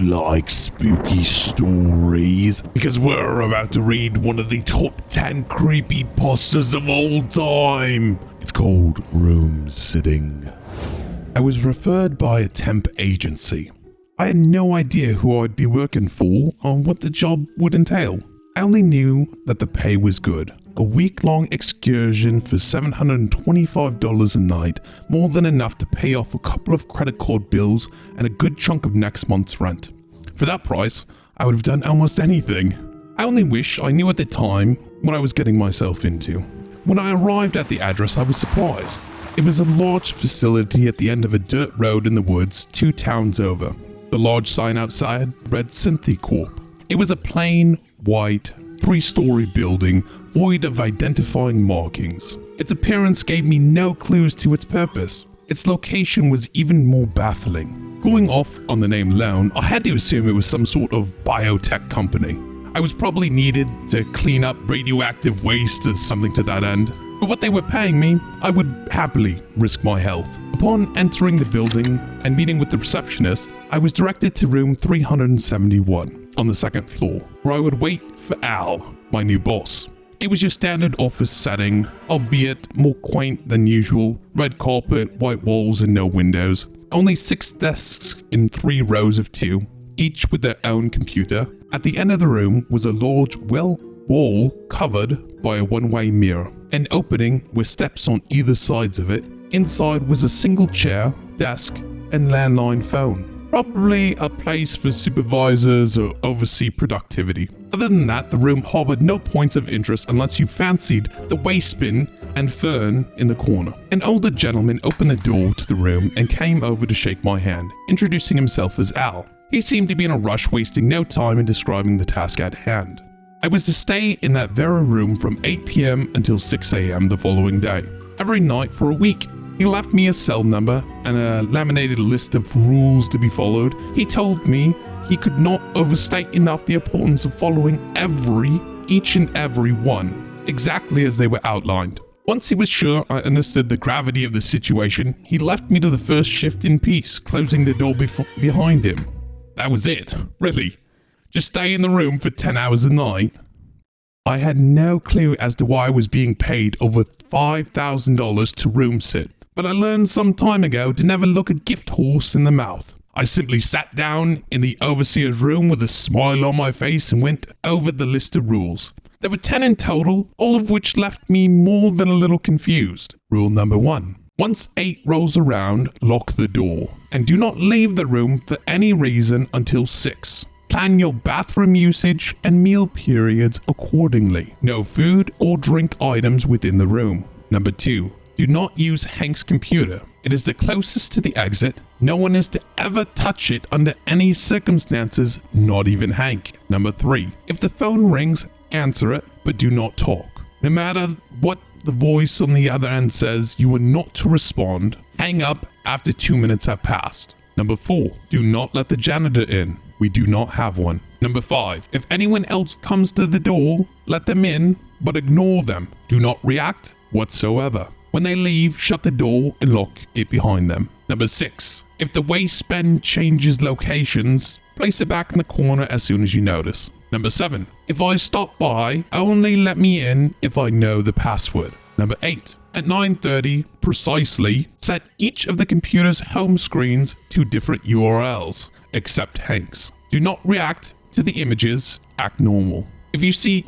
like spooky stories? Because we're about to read one of the top 10 creepypastas of all time. It's called Room Sitting. I was referred by a temp agency. I had no idea who I'd be working for or what the job would entail. I only knew that the pay was good. A week-long excursion for $725 a night, more than enough to pay off a couple of credit card bills and a good chunk of next month's rent. For that price, I would have done almost anything. I only wish I knew at the time what I was getting myself into. When I arrived at the address, I was surprised. It was a large facility at the end of a dirt road in the woods, 2 towns over. The large sign outside read Synthi-Corp. It was a plain, white, 3-story building void of identifying markings. Its appearance gave me no clues to its purpose. Its location was even more baffling. Going off on the name alone, I had to assume it was some sort of biotech company. I was probably needed to clean up radioactive waste or something to that end. For what they were paying me, I would happily risk my health. Upon entering the building and meeting with the receptionist, I was directed to room 371 on the 2nd floor, where I would wait for Al, my new boss. It was your standard office setting, albeit more quaint than usual. Red carpet, white walls and no windows. Only 6 desks in 3 rows of 2, each with their own computer. At the end of the room was a large wall covered by a one-way mirror. An opening with steps on either sides of it. Inside was a single chair, desk, and landline phone. Probably a place for supervisors or oversee productivity. Other than that, the room harbored no points of interest unless you fancied the waste bin and fern in the corner. An older gentleman opened the door to the room and came over to shake my hand, introducing himself as Al. He seemed to be in a rush, wasting no time in describing the task at hand. I was to stay in that very room from 8 p.m. until 6 a.m. the following day, every night for a week. He left me a cell number and a laminated list of rules to be followed. He told me he could not overstate enough the importance of following each and every one, exactly as they were outlined. Once he was sure I understood the gravity of the situation, he left me to the first shift in peace, closing the door behind him. That was it, really. Just stay in the room for 10 hours a night. I had no clue as to why I was being paid over $5,000 to room sit, but I learned some time ago to never look a gift horse in the mouth. I simply sat down in the overseer's room with a smile on my face and went over the list of rules. There were 10 in total, all of which left me more than a little confused. Rule number 1. Once 8 rolls around, lock the door, and do not leave the room for any reason until 6. Plan your bathroom usage and meal periods accordingly. No food or drink items within the room. Number 2. Do not use Hank's computer. It is the closest to the exit. No one is to ever touch it under any circumstances, not even Hank. Number 3. If the phone rings, answer it, but do not talk. No matter what the voice on the other end says, you are not to respond. Hang up after 2 minutes have passed. Number 4. Do not let the janitor in. We do not have one. Number 5. If anyone else comes to the door, let them in, but ignore them. Do not react whatsoever. When they leave, shut the door and lock it behind them. Number 6. If the waste bin changes locations, place it back in the corner as soon as you notice. Number 7. If I stop by, only let me in if I know the password. Number 8. At 9:30 precisely, set each of the computer's home screens to different URLs, except Hank's. Do not react to the images, act normal.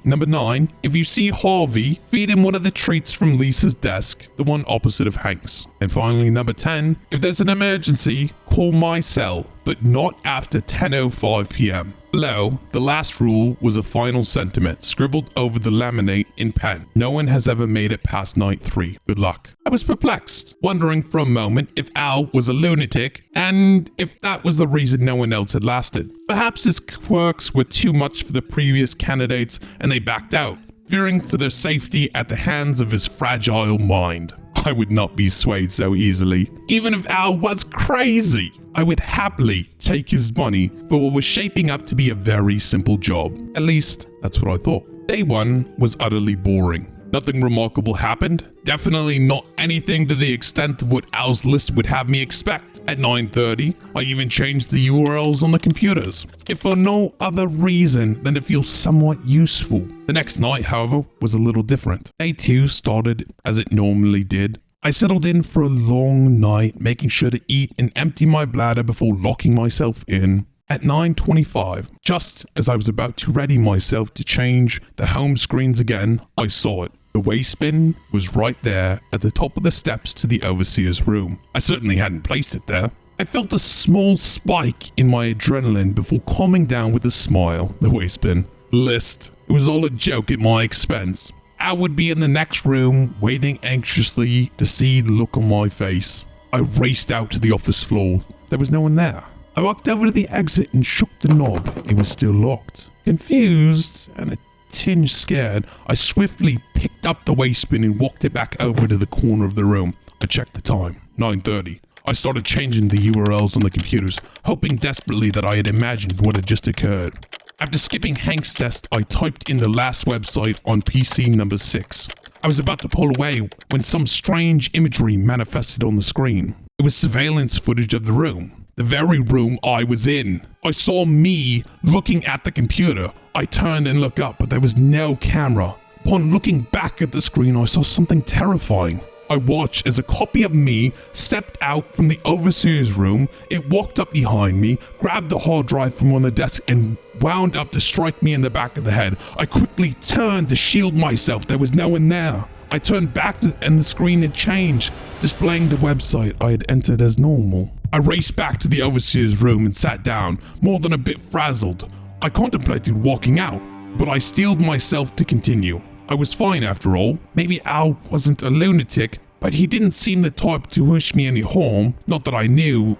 Number 9, if you see Harvey, feed him one of the treats from Lisa's desk, the one opposite of Hank's. And finally, number 10, if there's an emergency, call my cell, but not after 10:05 p.m. Below, the last rule was a final sentiment scribbled over the laminate in pen. No one has ever made it past night 3. Good luck. I was perplexed, wondering for a moment if Al was a lunatic and if that was the reason no one else had lasted. Perhaps his quirks were too much for the previous candidates and they backed out, fearing for their safety at the hands of his fragile mind. I would not be swayed so easily. Even if Al was crazy, I would happily take his money for what was shaping up to be a very simple job. At least, that's what I thought. Day 1 was utterly boring. Nothing remarkable happened. Definitely not anything to the extent of what Al's list would have me expect. At 9:30, I even changed the URLs on the computers, if for no other reason than to feel somewhat useful. The next night, however, was a little different. Day 2 started as it normally did. I settled in for a long night, making sure to eat and empty my bladder before locking myself in. At 9:25, just as I was about to ready myself to change the home screens again, I saw it. The waste bin was right there at the top of the steps to the overseer's room. I certainly hadn't placed it there. I felt a small spike in my adrenaline before calming down with a smile. The waste bin list. It was all a joke at my expense. I would be in the next room, waiting anxiously to see the look on my face. I raced out to the office floor. There was no one there. I walked over to the exit and shook the knob. It was still locked. Confused and a tinge scared, I swiftly picked up the waste bin and walked it back over to the corner of the room. I checked the time, 9:30. I started changing the URLs on the computers, hoping desperately that I had imagined what had just occurred. After skipping Hank's test, I typed in the last website on PC number 6. I was about to pull away when some strange imagery manifested on the screen. It was surveillance footage of the room. The very room I was in. I saw me looking at the computer. I turned and looked up, but there was no camera. Upon looking back at the screen, I saw something terrifying. I watched as a copy of me stepped out from the overseer's room. It walked up behind me, grabbed the hard drive from on the desk, and wound up to strike me in the back of the head. I quickly turned to shield myself. There was no one there. I turned back and the screen had changed, displaying the website I had entered as normal. I raced back to the overseer's room and sat down, more than a bit frazzled. I contemplated walking out, but I steeled myself to continue. I was fine after all. Maybe Al wasn't a lunatic, but he didn't seem the type to wish me any harm. Not that I knew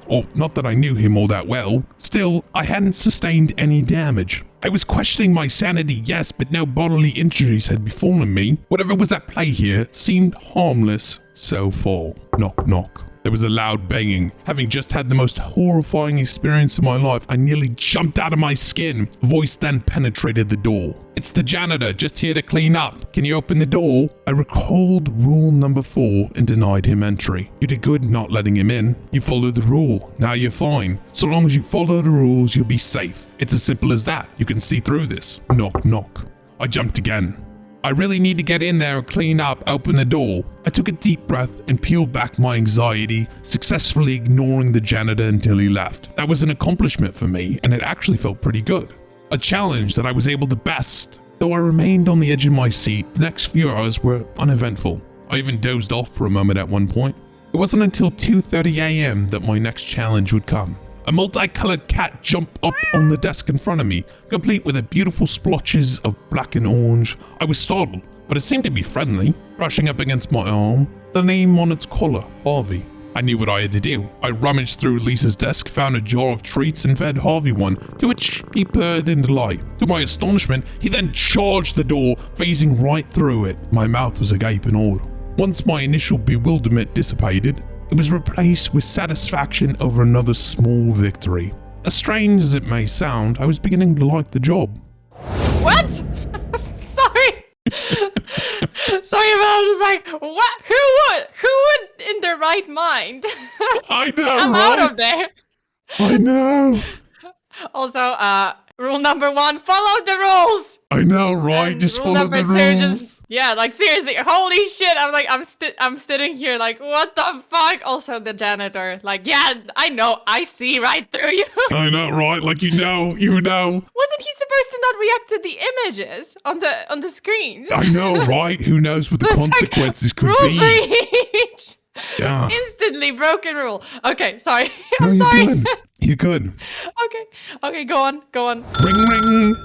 him all that well. Still, I hadn't sustained any damage. I was questioning my sanity, yes, but no bodily injuries had befallen me. Whatever was at play here seemed harmless so far. Knock, knock. There was a loud banging. Having just had the most horrifying experience of my life, I nearly jumped out of my skin. A voice then penetrated the door. "It's the janitor, just here to clean up. Can you open the door?" I recalled rule number 4 and denied him entry. You did good not letting him in. You followed the rule. Now you're fine. So long as you follow the rules, you'll be safe. It's as simple as that. You can see through this. Knock, knock. I jumped again. I really need to get in there and clean up, open the door. I took a deep breath and peeled back my anxiety, successfully ignoring the janitor until he left. That was an accomplishment for me, and it actually felt pretty good. A challenge that I was able to best. Though I remained on the edge of my seat, the next few hours were uneventful. I even dozed off for a moment at one point. It wasn't until 2:30 a.m. that my next challenge would come. A multicolored cat jumped up on the desk in front of me, complete with beautiful splotches of black and orange. I was startled, but it seemed to be friendly, brushing up against my arm, the name on its collar, Harvey. I knew what I had to do. I rummaged through Lisa's desk, found a jar of treats, and fed Harvey one, to which he purred in delight. To my astonishment, he then charged the door, phasing right through it. My mouth was agape in awe. Once my initial bewilderment dissipated, it was replaced with satisfaction over another small victory. As strange as it may sound, I was beginning to like the job. What? Sorry. Sorry, but I was just like, what? Who would in their right mind? I know, I'm right? out of there. I know. Also, rule number 1, follow the rules. I know, right? And just rule follow the number 2, rules. yeah, like seriously, holy shit! I'm like, I'm sitting here like, what the fuck? Also, the janitor, like, yeah, I know, I see right through you. I know, right? Like, you know. Wasn't he supposed to not react to the images on the screens? I know, right? Who knows what the consequences could rule be? breach. Yeah. Instantly broken rule. Okay, sorry. No, I'm sorry. You're good. Okay, go on. Ring, ring.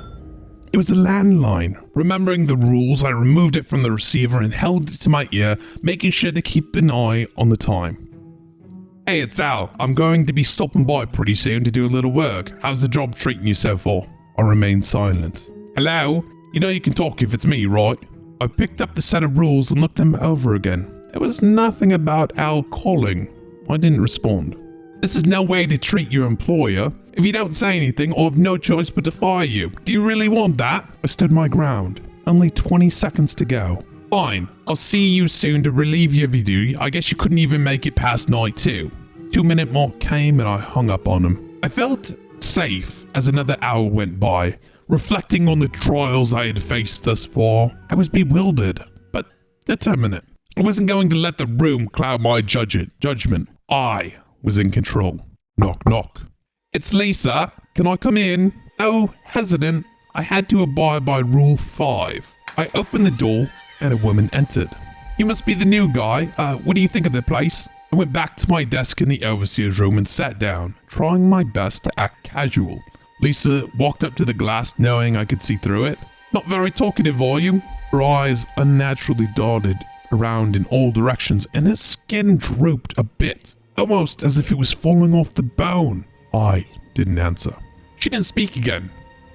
It was a landline. Remembering the rules, I removed it from the receiver and held it to my ear, making sure to keep an eye on the time. Hey, it's Al. I'm going to be stopping by pretty soon to do a little work. How's the job treating you so far? I remained silent. Hello? You know you can talk if it's me, right? I picked up the set of rules and looked them over again. There was nothing about Al calling. I didn't respond. This is no way to treat your employer. If you don't say anything, I'll have no choice but to fire you. Do you really want that? I stood my ground. Only 20 seconds to go. Fine, I'll see you soon to relieve you of your duty. I guess you couldn't even make it past night 2. 2-minute mark came and I hung up on him. I felt safe as another hour went by. Reflecting on the trials I had faced thus far, I was bewildered, but determined. I wasn't going to let the room cloud my judgment. I was in control. Knock, knock. It's Lisa. Can I come in? Oh, hesitant. I had to abide by Rule 5. I opened the door and a woman entered. You must be the new guy. What do you think of the place? I went back to my desk in the overseer's room and sat down, trying my best to act casual. Lisa walked up to the glass knowing I could see through it. Not very talkative volume. Her eyes unnaturally darted around in all directions and her skin drooped a bit, almost as if it was falling off the bone. I didn't answer. She didn't speak again.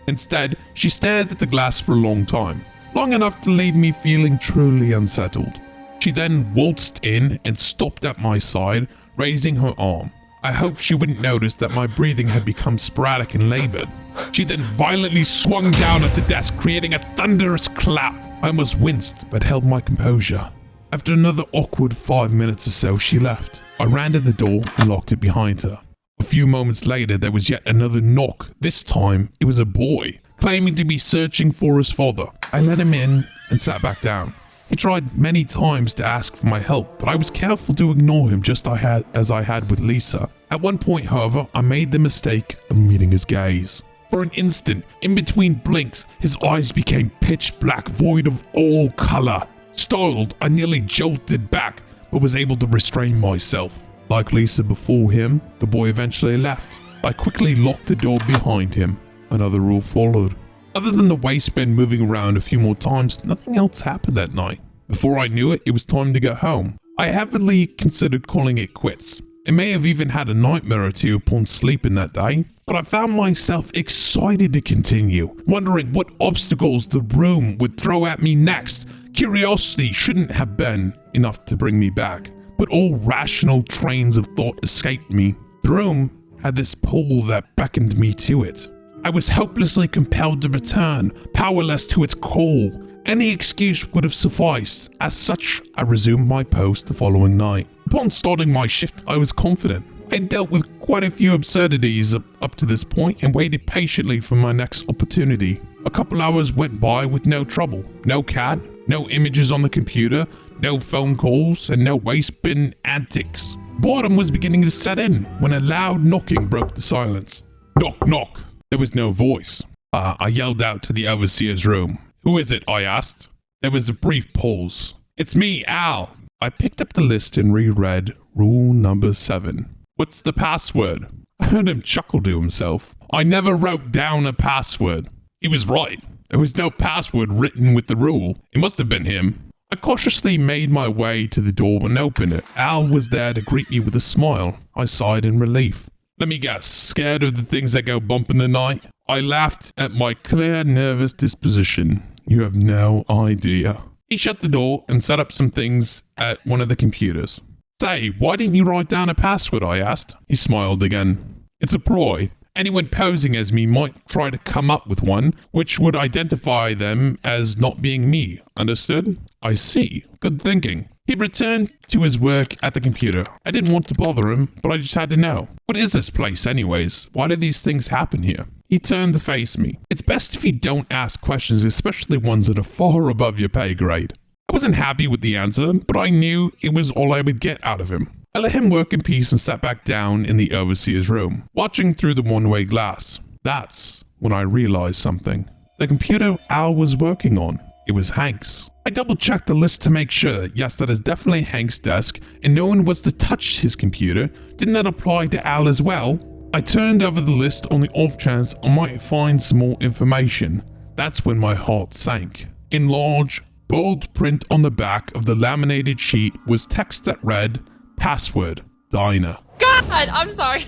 Instead, she stared at the glass for a long time, long enough to leave me feeling truly unsettled. She then waltzed in and stopped at my side, raising her arm. I hoped she wouldn't notice that my breathing had become sporadic and labored. She then violently swung down at the desk, creating a thunderous clap. I almost winced, but held my composure. After another awkward 5 minutes or so, she left. I ran to the door and locked it behind her. A few moments later, there was yet another knock. This time, it was a boy, claiming to be searching for his father. I let him in and sat back down. He tried many times to ask for my help, but I was careful to ignore him just as I had with Lisa. At one point, however, I made the mistake of meeting his gaze. For an instant, in between blinks, his eyes became pitch black, void of all color. Startled, I nearly jolted back, but was able to restrain myself. Like Lisa before him, the boy eventually left. I quickly locked the door behind him. Another rule followed. Other than the waistband moving around a few more times, nothing else happened that night. Before I knew it, it was time to go home. I heavily considered calling it quits. I may have even had a nightmare or two upon sleeping that day, but I found myself excited to continue, wondering what obstacles the room would throw at me next. Curiosity shouldn't have been enough to bring me back, but all rational trains of thought escaped me. The room had this pull that beckoned me to it. I was helplessly compelled to return, powerless to its call. Any excuse would have sufficed. As such, I resumed my post the following night. Upon starting my shift, I was confident. I had dealt with quite a few absurdities up to this point and waited patiently for my next opportunity. A couple hours went by with no trouble. No cat, no images on the computer, no phone calls, and no waste bin antics. Boredom was beginning to set in when a loud knocking broke the silence. Knock, knock. There was no voice. I yelled out to the overseer's room. Who is it? I asked. There was a brief pause. It's me, Al. I picked up the list and reread rule number 7. What's the password? I heard him chuckle to himself. I never wrote down a password. He was right. There was no password written with the rule. It must have been him. I cautiously made my way to the door and opened it. Al was there to greet me with a smile. I sighed in relief. Let me guess, scared of the things that go bump in the night? I laughed at my clear, nervous disposition. You have no idea. He shut the door and set up some things at one of the computers. Say, why didn't you write down a password? I asked. He smiled again. It's a ploy. Anyone posing as me might try to come up with one, which would identify them as not being me. Understood? I see. Good thinking. He returned to his work at the computer. I didn't want to bother him, but I just had to know. What is this place anyways? Why do these things happen here? He turned to face me. It's best if you don't ask questions, especially ones that are far above your pay grade. I wasn't happy with the answer, but I knew it was all I would get out of him. I let him work in peace and sat back down in the overseer's room, watching through the one-way glass. That's when I realized something. The computer Al was working on, it was Hank's. I double-checked the list to make sure. Yes, that is definitely Hank's desk, and no one was to touch his computer. Didn't that apply to Al as well? I turned over the list on the off chance I might find some more information. That's when my heart sank. In large, bold print on the back of the laminated sheet was text that read, Password, Dinah. God, I'm sorry.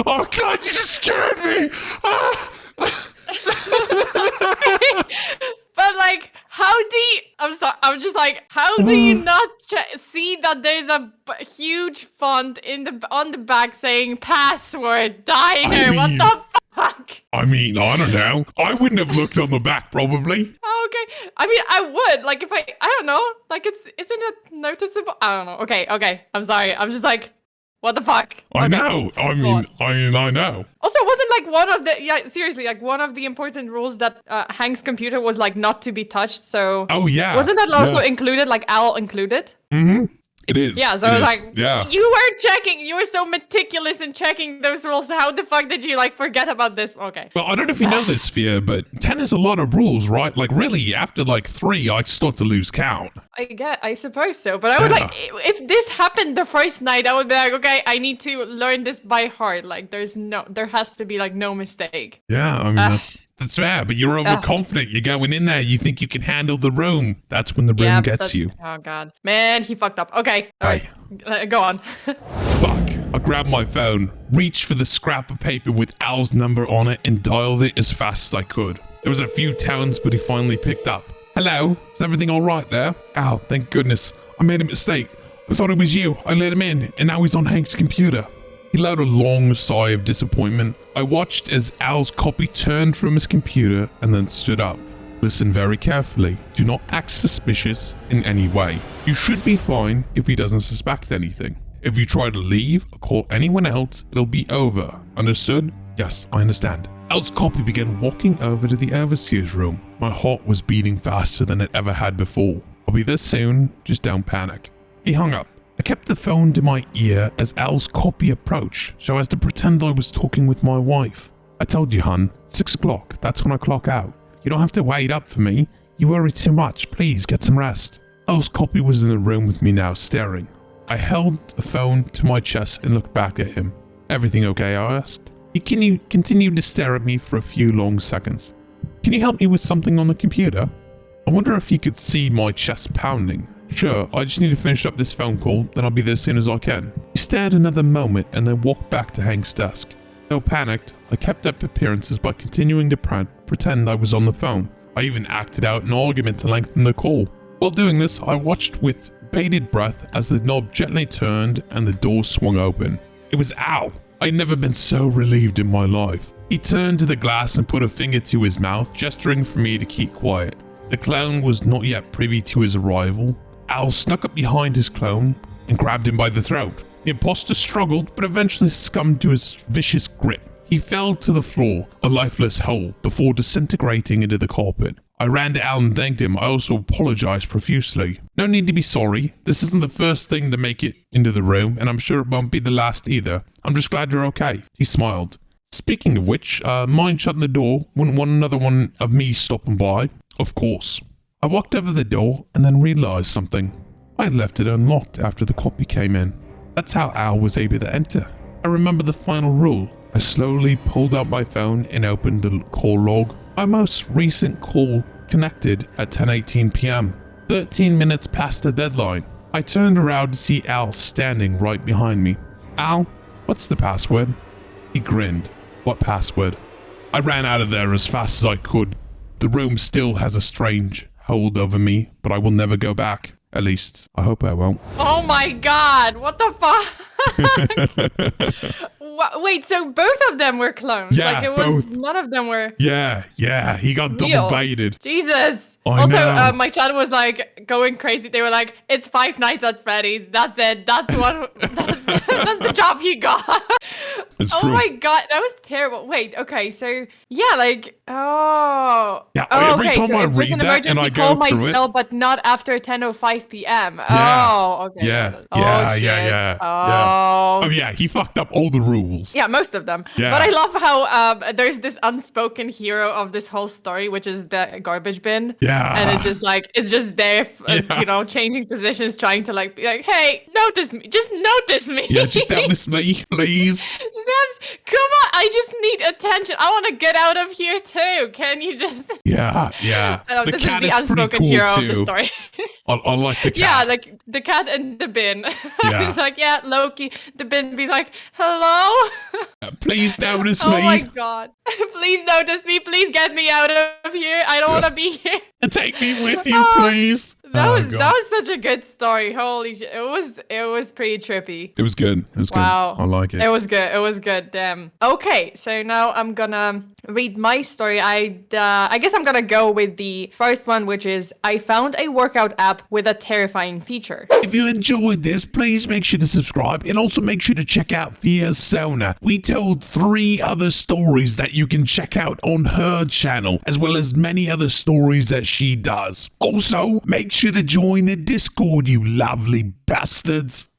Oh God, you just scared me! But like, how do you, I'm sorry, I'm just like, how do you not see that there's a huge font on the back saying password diner? What the fuck? I mean, I don't know. I wouldn't have looked on the back probably. Okay, okay. I mean, I would like if I don't know, like isn't it noticeable? I don't know. Okay. I'm sorry. I'm just like, what the fuck? I Okay, know. I go on. I know. Also, wasn't like one of the seriously, like one of the important rules that Hank's computer was like not to be touched. So Oh yeah. wasn't that also included? Like Al included? Mm-hmm. It is. Yeah, so it I was is. like, yeah. you were checking, you were so meticulous in checking those rules. How the fuck did you like forget about this? Okay. Well, I don't know if you know this, Fia, but 10 is a lot of rules, right? Like, really, after like 3, I start to lose count. I suppose so. But I would like, if this happened the first night, I would be like, okay, I need to learn this by heart. Like, there has to be like no mistake. Yeah, I mean, that's fair, but you're overconfident. You're going in there, you think you can handle the room. That's when the room gets you. Oh, God. Man, he fucked up. Okay, all right. Go on. Fuck. I grabbed my phone, reached for the scrap of paper with Al's number on it, and dialed it as fast as I could. There was a few tones, but he finally picked up. Hello? Is everything all right there? Al, thank goodness. I made a mistake. I thought it was you. I let him in, and now he's on Hank's computer. He let out a long sigh of disappointment. I watched as Al's copy turned from his computer and then stood up. Listen very carefully. Do not act suspicious in any way. You should be fine if he doesn't suspect anything. If you try to leave or call anyone else, it'll be over. Understood? Yes, I understand. Al's copy began walking over to the overseer's room. My heart was beating faster than it ever had before. I'll be there soon, just don't panic. He hung up. I kept the phone to my ear as Al's copy approached, so as to pretend I was talking with my wife. I told you, hun, 6 o'clock, that's when I clock out. You don't have to wait up for me. You worry too much, please get some rest. Al's copy was in the room with me now, staring. I held the phone to my chest and looked back at him. Everything okay, I asked. He continued to stare at me for a few long seconds. Can you help me with something on the computer? I wonder if he could see my chest pounding. Sure, I just need to finish up this phone call, then I'll be there as soon as I can. He stared another moment and then walked back to Hank's desk. Though panicked, I kept up appearances by continuing to pretend I was on the phone. I even acted out an argument to lengthen the call. While doing this, I watched with bated breath as the knob gently turned and the door swung open. It was Al. I'd never been so relieved in my life. He turned to the glass and put a finger to his mouth, gesturing for me to keep quiet. The clown was not yet privy to his arrival. Al snuck up behind his clone and grabbed him by the throat. The imposter struggled, but eventually succumbed to his vicious grip. He fell to the floor, a lifeless hole, before disintegrating into the carpet. I ran to Al and thanked him. I also apologized profusely. No need to be sorry. This isn't the first thing to make it into the room, and I'm sure it won't be the last either. I'm just glad you're okay. He smiled. Speaking of which, mind shutting the door? Wouldn't want another one of me stopping by? Of course. I walked over the door and then realized something. I had left it unlocked after the copy came in. That's how Al was able to enter. I remember the final rule. I slowly pulled out my phone and opened the call log. My most recent call connected at 10:18 p.m. 13 minutes past the deadline. I turned around to see Al standing right behind me. Al, what's the password? He grinned. What password? I ran out of there as fast as I could. The room still has a strange hold over me, but I will never go back. At least, I hope I won't. Oh my God, what the fuck? Wait, so both of them were clones? Yeah, like it was both. None of them were. Yeah, he got double baited. Jesus. I know. My chat was like going crazy. They were like, "It's Five Nights at Freddy's. That's it. That's what. That's the job he got." It's oh true. my God, that was terrible. Wait, okay, so yeah, like oh. Yeah, Oh, every okay, time so I it was read an that and emergency I call go through myself, but not after 10:05 p.m. Yeah. Oh, okay. Yeah, Oh, yeah, shit. yeah. Oh. Oh yeah, he fucked up all the rules. Yeah, most of them. Yeah. But I love how there's this unspoken hero of this whole story, which is the garbage bin. Yeah. And it's just there, you know, changing positions, trying to like be like, hey, notice me. Just notice me. Yeah, just notice me, please. Come on, I just need attention. I want to get out of here too. Can you just... Yeah. Oh, The this cat is the is pretty unspoken cool hero too. of the story. I like the cat. Yeah, like the cat and the bin. Yeah. He's like, yeah, Loki. The bin be like, hello? Please notice me. Oh my God. Please notice me. Please get me out of here. I don't want to be here. Take me with you, please. That Oh, was God. that was such a good story. Holy shit. It was pretty trippy. It was good. It was Wow. good. I like it. It was good. It was good. Damn. Okay, so now I'm gonna read my story. I guess I'm gonna go with the first one, which is I found a workout app with a terrifying feature. If you enjoyed this, please make sure to subscribe and also make sure to check out Fia Sona. We told 3 other stories that you can check out on her channel, as well as many other stories that she does. Also, make sure to join the Discord, you lovely bastards.